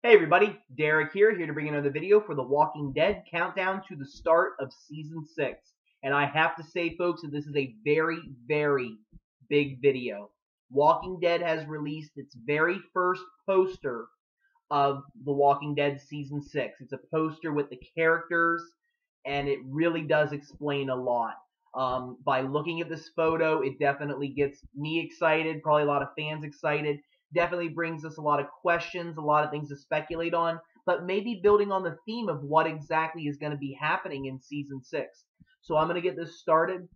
Hey everybody, Derek here to bring another video for The Walking Dead countdown to the start of Season 6. And I have to say, folks, that this is a very, very big video. Walking Dead has released its very first poster of The Walking Dead Season 6. It's a poster with the characters, and it really does explain a lot. By looking at this photo, it definitely gets me excited, probably a lot of fans excited. Definitely brings us a lot of questions, a lot of things to speculate on, but maybe building on the theme of what exactly is going to be happening in Season 6. So I'm going to get this started.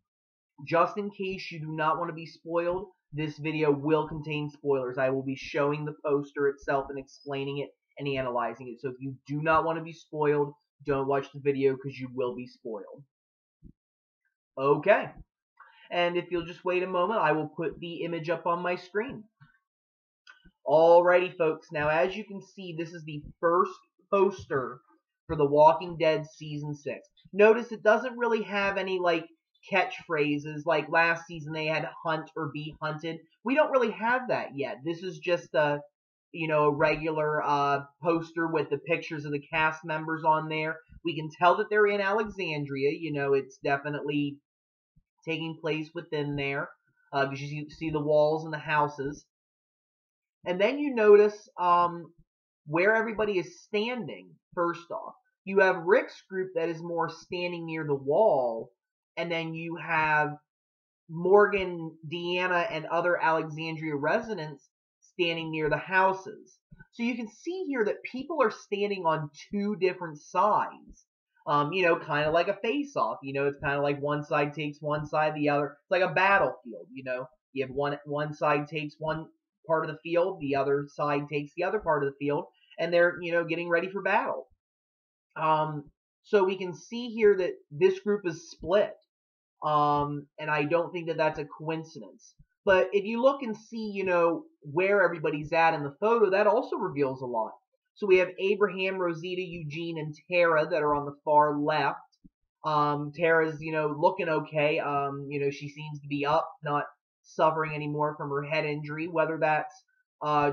Just in case you do not want to be spoiled, this video will contain spoilers. I will be showing the poster itself and explaining it and analyzing it. So if you do not want to be spoiled, don't watch the video because you will be spoiled. Okay. And if you'll just wait a moment, I will put the image up on my screen. Alrighty, folks. Now, as you can see, this is the first poster for The Walking Dead Season 6. Notice it doesn't really have any, catchphrases. Like last season, they had hunt or be hunted. We don't really have that yet. This is just a regular poster with the pictures of the cast members on there. We can tell that they're in Alexandria. It's definitely taking place within there. Because you see the walls and the houses. And then you notice where everybody is standing, first off. You have Rick's group that is more standing near the wall, and then you have Morgan, Deanna, and other Alexandria residents standing near the houses. So you can see here that people are standing on two different sides. Kind of like a face-off. It's kind of like one side takes one side, the other. It's like a battlefield. You have one side takes one part of the field, the other side takes the other part of the field, and they're getting ready for battle. So we can see here that this group is split, and I don't think that that's a coincidence. But if you look and see, where everybody's at in the photo, that also reveals a lot. So we have Abraham, Rosita, Eugene, and Tara that are on the far left. Tara's, looking okay. She seems to be up, not suffering anymore from her head injury. Whether that's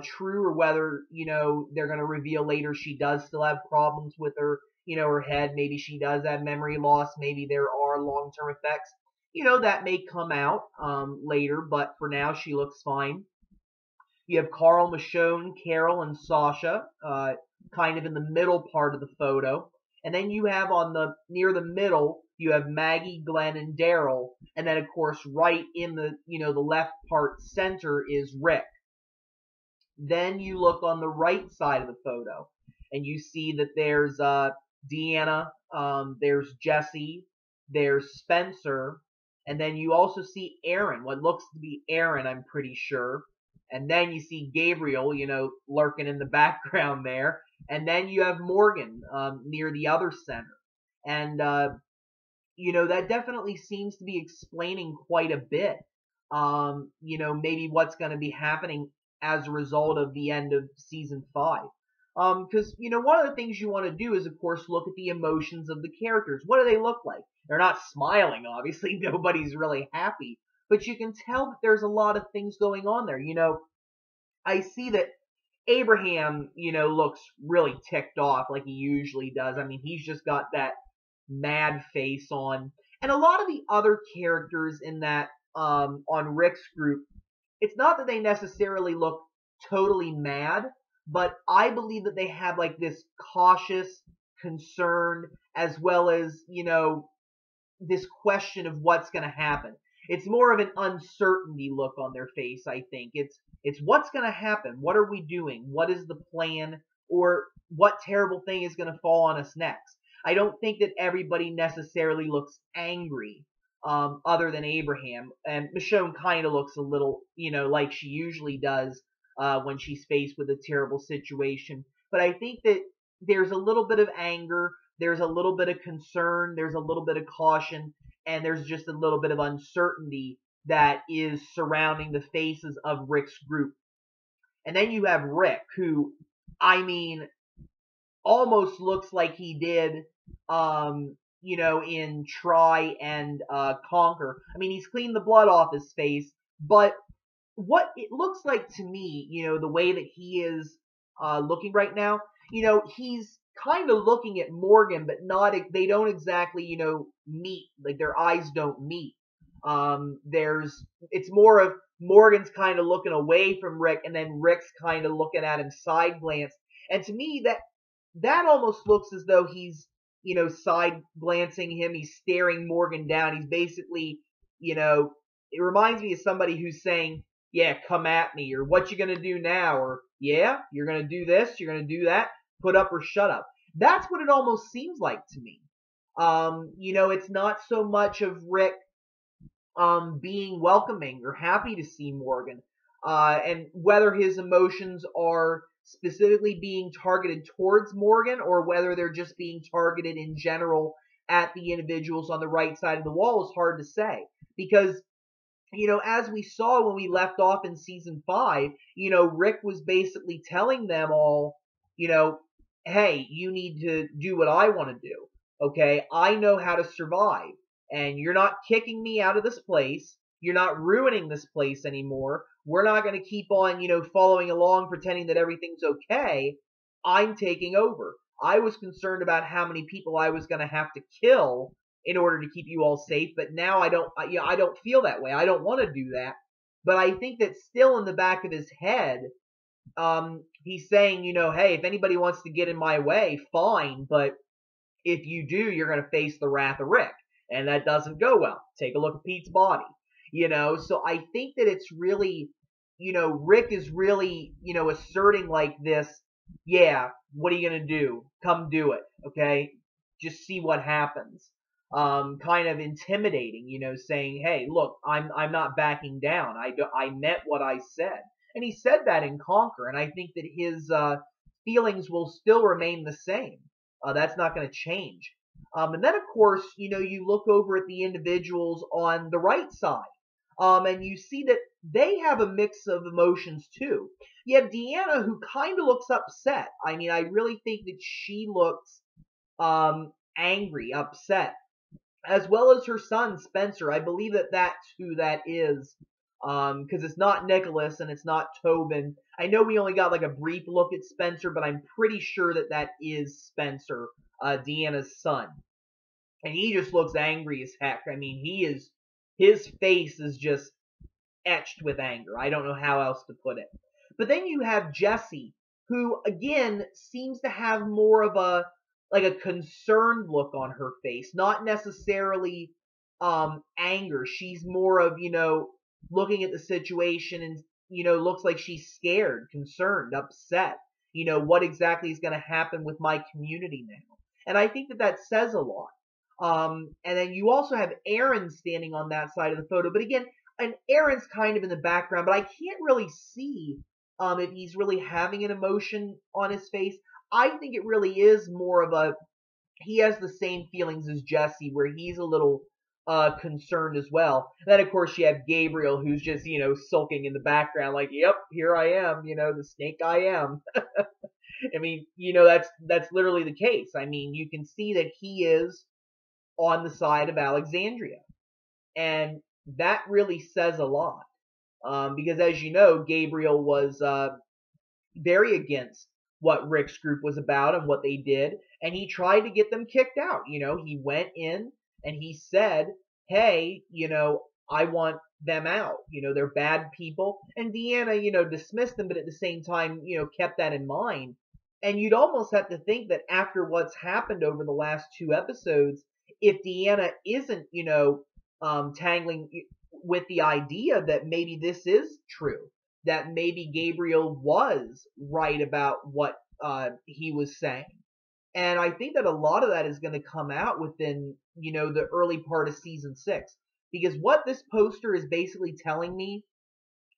true or whether, they're going to reveal later she does still have problems with her, her head. Maybe she does have memory loss. Maybe there are long-term effects. That may come out later, but for now she looks fine. You have Carl, Michonne, Carol, and Sasha, kind of in the middle part of the photo. And then you have near the middle, you have Maggie, Glenn, and Daryl. And then, of course, right in the left part center is Rick. Then you look on the right side of the photo, and you see that there's Deanna, there's Jesse, there's Spencer, and then you also see Aaron, what looks to be Aaron, I'm pretty sure. And then you see Gabriel, lurking in the background there. And then you have Morgan near the other center. And, that definitely seems to be explaining quite a bit. Maybe what's going to be happening as a result of the end of Season 5. Because, one of the things you want to do is, of course, look at the emotions of the characters. What do they look like? They're not smiling, obviously. Nobody's really happy. But you can tell that there's a lot of things going on there. I see that Abraham, looks really ticked off like he usually does. I mean, he's just got that mad face on. And a lot of the other characters in that, on Rick's group, it's not that they necessarily look totally mad, but I believe that they have like this cautious, concerned, as well as, this question of what's going to happen. It's more of an uncertainty look on their face, I think. It's what's going to happen. What are we doing? What is the plan? Or what terrible thing is going to fall on us next? I don't think that everybody necessarily looks angry, other than Abraham. And Michonne kind of looks a little, like she usually does when she's faced with a terrible situation. But I think that there's a little bit of anger, there's a little bit of concern, there's a little bit of caution, and there's just a little bit of uncertainty that is surrounding the faces of Rick's group. And then you have Rick, who, I mean, almost looks like he did, in Try and Conquer. I mean, he's cleaned the blood off his face, but what it looks like to me, the way that he is looking right now, he's kind of looking at Morgan, but they don't exactly, meet, like their eyes don't meet. It's more of Morgan's kind of looking away from Rick, and then Rick's kind of looking at him side glance. And to me, that almost looks as though he's, side glancing him. He's staring Morgan down. He's basically, it reminds me of somebody who's saying, yeah, come at me, or what you gonna do now, or yeah, you're gonna do this, you're gonna do that, put up or shut up. That's what it almost seems like to me. It's not so much of Rick being welcoming or happy to see Morgan, and whether his emotions are specifically being targeted towards Morgan or whether they're just being targeted in general at the individuals on the right side of the wall is hard to say. Because, as we saw when we left off in season 5, Rick was basically telling them all, hey, you need to do what I want to do. Okay, I know how to survive, and you're not kicking me out of this place. You're not ruining this place anymore. We're not going to keep on, following along pretending that everything's okay. I'm taking over. I was concerned about how many people I was going to have to kill in order to keep you all safe, but now I don't feel that way. I don't want to do that. But I think that still in the back of his head, he's saying, hey, if anybody wants to get in my way, fine, but if you do, you're going to face the wrath of Rick, and that doesn't go well. Take a look at Pete's body, so I think that it's really, Rick is really, asserting like this, yeah, what are you going to do? Come do it, okay? Just see what happens. Kind of intimidating, saying, hey, look, I'm not backing down. I meant what I said. And he said that in Conquer, and I think that his feelings will still remain the same. That's not going to change. And then, of course, you look over at the individuals on the right side, and you see that they have a mix of emotions too. You have Deanna, who kind of looks upset. I mean, I really think that she looks angry, upset, as well as her son, Spencer. I believe that that's who that is, because it's not Nicholas and it's not Tobin. I know we only got like a brief look at Spencer, but I'm pretty sure that that is Spencer, Deanna's son. And he just looks angry as heck. I mean, his face is just etched with anger. I don't know how else to put it. But then you have Jessie, who again seems to have more of a concerned look on her face, not necessarily anger. She's more of, looking at the situation and, looks like she's scared, concerned, upset. What exactly is going to happen with my community now? And I think that says a lot. And then you also have Aaron standing on that side of the photo. But again, and Aaron's kind of in the background, but I can't really see if he's really having an emotion on his face. I think it really is more of he has the same feelings as Jessie, where he's a little concerned as well. Then, of course, you have Gabriel, who's just, sulking in the background, like, yep, here I am, the snake I am. I mean, that's literally the case. I mean, you can see that he is on the side of Alexandria. And that really says a lot. Because as you know, Gabriel was very against what Rick's group was about and what they did, and he tried to get them kicked out. He went in and he said, hey, I want them out. They're bad people. And Deanna, dismissed them, but at the same time, kept that in mind. And you'd almost have to think that after what's happened over the last 2 episodes, if Deanna isn't, tangling with the idea that maybe this is true, that maybe Gabriel was right about what he was saying. And I think that a lot of that is going to come out within, the early part of season 6. Because what this poster is basically telling me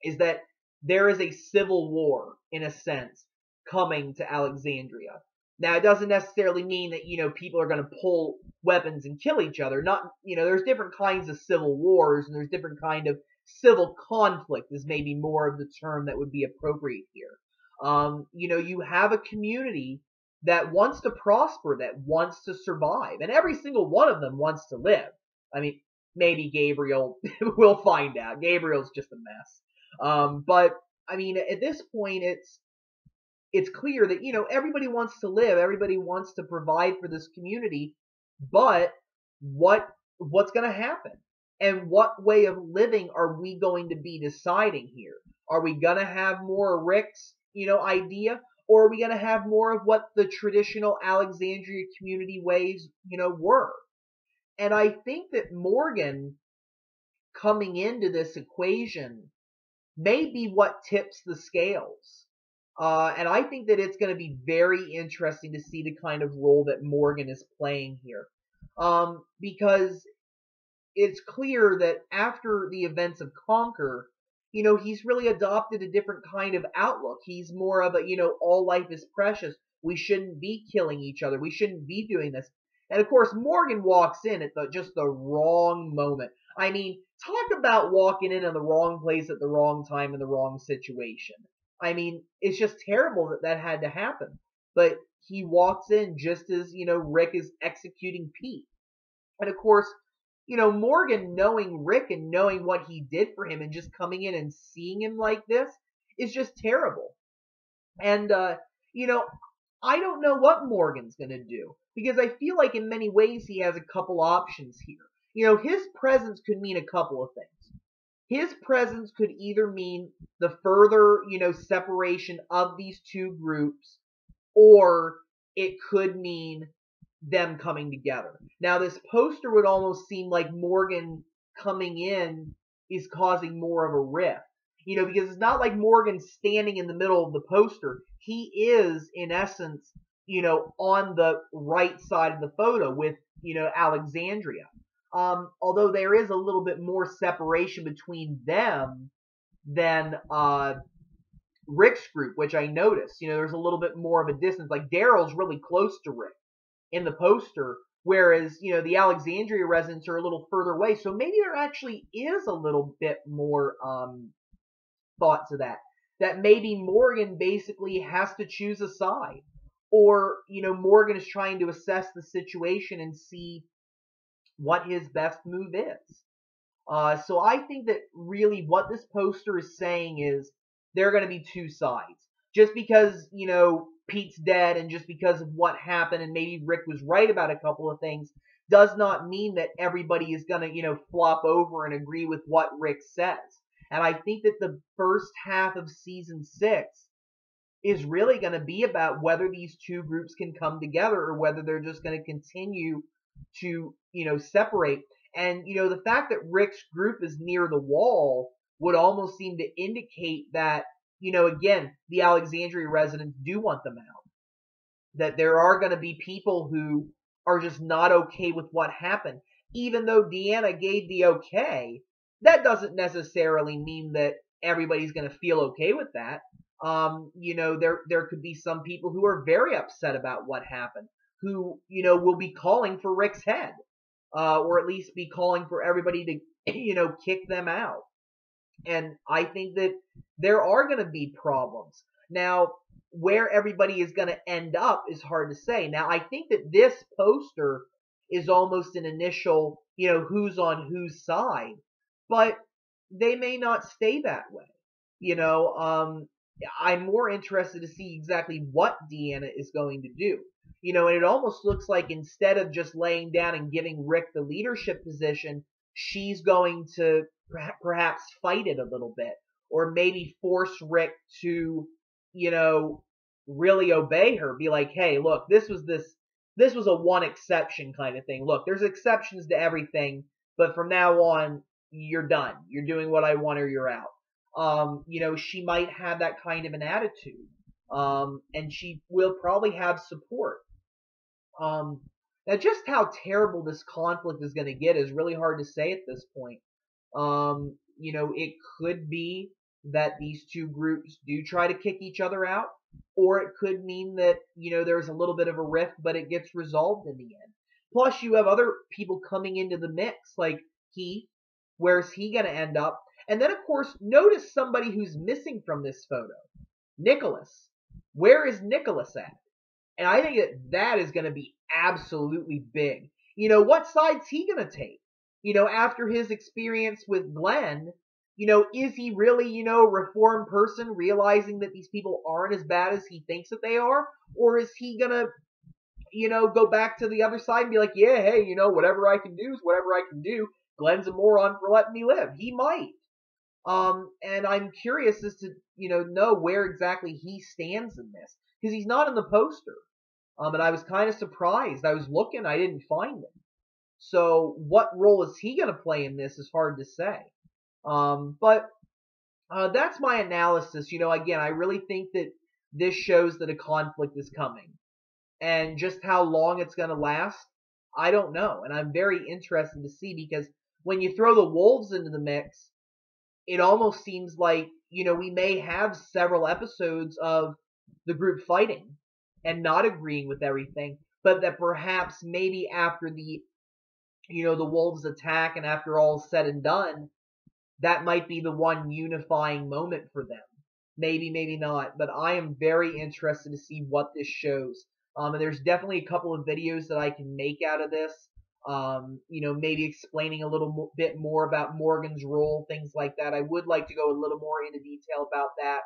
is that there is a civil war, in a sense, coming to Alexandria. Now, it doesn't necessarily mean that, people are going to pull weapons and kill each other. Not, there's different kinds of civil wars, and there's different kind of civil conflict is maybe more of the term that would be appropriate here. You have a community that wants to prosper, that wants to survive, and every single one of them wants to live. I mean, maybe Gabriel, we'll find out. Gabriel's just a mess. But, I mean, at this point, it's clear that, everybody wants to live, everybody wants to provide for this community, but what's going to happen? And what way of living are we going to be deciding here? Are we going to have more Rick's, idea? Or are we going to have more of what the traditional Alexandria community ways, were? And I think that Morgan coming into this equation may be what tips the scales. And I think that it's going to be very interesting to see the kind of role that Morgan is playing here. Because it's clear that after the events of Conquer, he's really adopted a different kind of outlook. He's more of a, all life is precious. We shouldn't be killing each other. We shouldn't be doing this. And of course, Morgan walks in at just the wrong moment. I mean, talk about walking in the wrong place at the wrong time in the wrong situation. I mean, it's just terrible that that had to happen. But he walks in just as, Rick is executing Pete. And of course, Morgan knowing Rick and knowing what he did for him and just coming in and seeing him like this is just terrible. And, I don't know what Morgan's going to do because I feel like in many ways he has a couple options here. His presence could mean a couple of things. His presence could either mean the further, separation of these two groups, or it could mean them coming together. Now, this poster would almost seem like Morgan coming in is causing more of a rift. Because it's not like Morgan standing in the middle of the poster. He is, in essence, on the right side of the photo with, Alexandria. Although there is a little bit more separation between them than Rick's group, which I noticed. There's a little bit more of a distance. Like Daryl's really close to Rick in the poster, whereas, the Alexandria residents are a little further away. So maybe there actually is a little bit more thought to that. That maybe Morgan basically has to choose a side. Or, Morgan is trying to assess the situation and see what his best move is. So I think that really what this poster is saying is there are going to be two sides. Just because, Pete's dead and just because of what happened and maybe Rick was right about a couple of things does not mean that everybody is going to, flop over and agree with what Rick says. And I think that the first half of season 6 is really going to be about whether these two groups can come together or whether they're just going to continue to, separate. And, the fact that Rick's group is near the wall would almost seem to indicate that, again, the Alexandria residents do want them out. That there are going to be people who are just not okay with what happened. Even though Deanna gave the okay, that doesn't necessarily mean that everybody's going to feel okay with that. There could be some people who are very upset about what happened, who, will be calling for Rick's head, or at least be calling for everybody to, kick them out. And I think that there are going to be problems. Now, where everybody is going to end up is hard to say. Now, I think that this poster is almost an initial, who's on whose side, but they may not stay that way. I'm more interested to see exactly what Deanna is going to do. And it almost looks like instead of just laying down and giving Rick the leadership position, she's going to perhaps fight it a little bit, or maybe force Rick to, really obey her. Be like, hey, look, this was a one exception kind of thing. Look, there's exceptions to everything, but from now on, you're done. You're doing what I want or you're out. She might have that kind of an attitude. And she will probably have support. Now, just how terrible this conflict is going to get is really hard to say at this point. It could be that these two groups do try to kick each other out, or it could mean that, there's a little bit of a rift, but it gets resolved in the end. Plus, you have other people coming into the mix, like Heath. Where's he going to end up? And then, of course, notice somebody who's missing from this photo. Nicholas. Where is Nicholas at? And I think that is going to be absolutely big. What side's he going to take? After his experience with Glenn, is he really, a reformed person realizing that these people aren't as bad as he thinks that they are? Or is he gonna, go back to the other side and be like, yeah, hey, whatever I can do is whatever I can do. Glenn's a moron for letting me live. He might. And I'm curious as to, know where exactly he stands in this. Because he's not in the poster. And I was kind of surprised. I was looking, I didn't find him. So what role is he going to play in this is hard to say. But that's my analysis. Again, I really think that this shows that a conflict is coming. And just how long it's going to last, I don't know. And I'm very interested to see, because when you throw the wolves into the mix, it almost seems like, we may have several episodes of the group fighting and not agreeing with everything, but that perhaps maybe after the wolves attack and after all's said and done, that might be the one unifying moment for them. Maybe, maybe not, but I am very interested to see what this shows. And there's definitely a couple of videos that I can make out of this. Maybe explaining a little bit more about Morgan's role, things like that. I would like to go a little more into detail about that,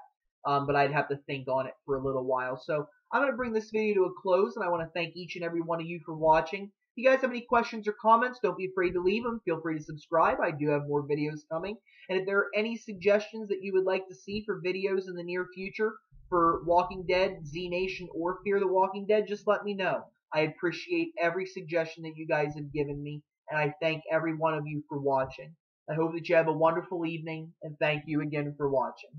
but I'd have to think on it for a little while. So I'm going to bring this video to a close, and I want to thank each and every one of you for watching. If you guys have any questions or comments, don't be afraid to leave them. Feel free to subscribe. I do have more videos coming. And if there are any suggestions that you would like to see for videos in the near future for Walking Dead, Z Nation, or Fear the Walking Dead, just let me know. I appreciate every suggestion that you guys have given me, and I thank every one of you for watching. I hope that you have a wonderful evening, and thank you again for watching.